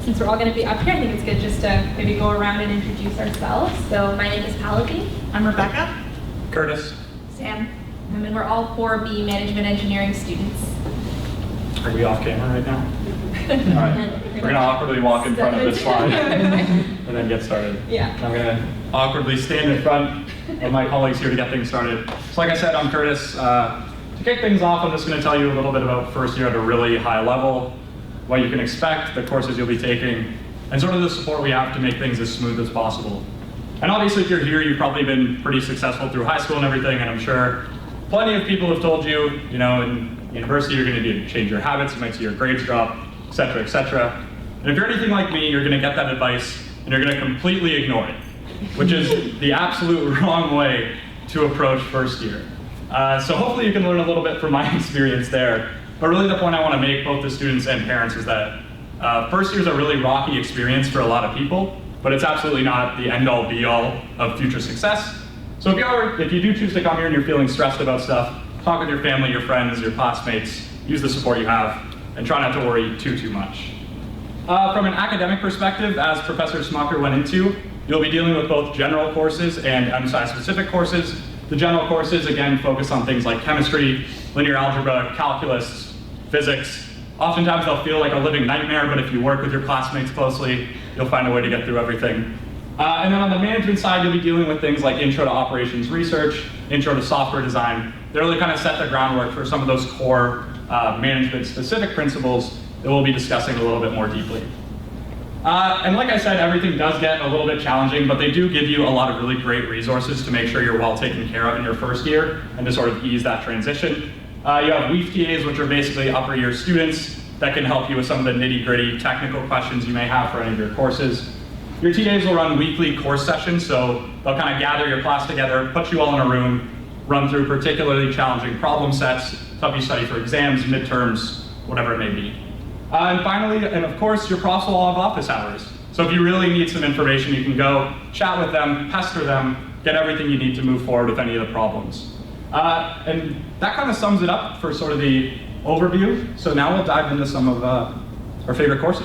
since we're all going to be up here, I think it's good just to maybe go around and introduce ourselves. So my name is Pallavi. I'm Rebecca. Curtis. Sam. And we're all 4B Management Engineering students. Are we off camera right now? All right. We're going to awkwardly walk in front of this slide and then get started. Yeah. I'm going to awkwardly stand in front of my colleagues here to get things started. So like I said, I'm Curtis. To kick things off, I'm just going to tell you a little bit about first year at a really high level, what you can expect, the courses you'll be taking, and sort of the support we have to make things as smooth as possible. And obviously if you're here, you've probably been pretty successful through high school and everything, and I'm sure plenty of people have told you, in university you're going to need to change your habits, you might see your grades drop, etc., etc. And if you're anything like me, you're going to get that advice and you're going to completely ignore it, which is the absolute wrong way to approach first year. So hopefully you can learn a little bit from my experience there. But really the point I want to make, both to students and parents, is that first year is a really rocky experience for a lot of people, but it's absolutely not the end-all be-all of future success. So if you do choose to come here and you're feeling stressed about stuff, talk with your family, your friends, your classmates, use the support you have, and try not to worry too much. From an academic perspective, as Professor Smucker went into, you'll be dealing with both general courses and MSci-specific courses. The general courses, again, focus on things like chemistry, linear algebra, calculus, physics. Oftentimes they'll feel like a living nightmare, but if you work with your classmates closely, you'll find a way to get through everything. And then on the management side, you'll be dealing with things like intro to operations research, intro to software design. They really kind of set the groundwork for some of those core management-specific principles that we'll be discussing a little bit more deeply. And like I said, everything does get a little bit challenging, but they do give you a lot of really great resources to make sure you're well taken care of in your first year and to sort of ease that transition. You have WEEF TAs, which are basically upper year students that can help you with some of the nitty-gritty technical questions you may have for any of your courses. Your TAs will run weekly course sessions, so they'll kind of gather your class together, put you all in a room, run through particularly challenging problem sets to help you study for exams, midterms, whatever it may be. And finally, and of course, your profs will all have office hours. So if you really need some information, you can go chat with them, pester them, get everything you need to move forward with any of the problems. And that kind of sums it up for sort of the overview. So now we'll dive into some of our favorite courses.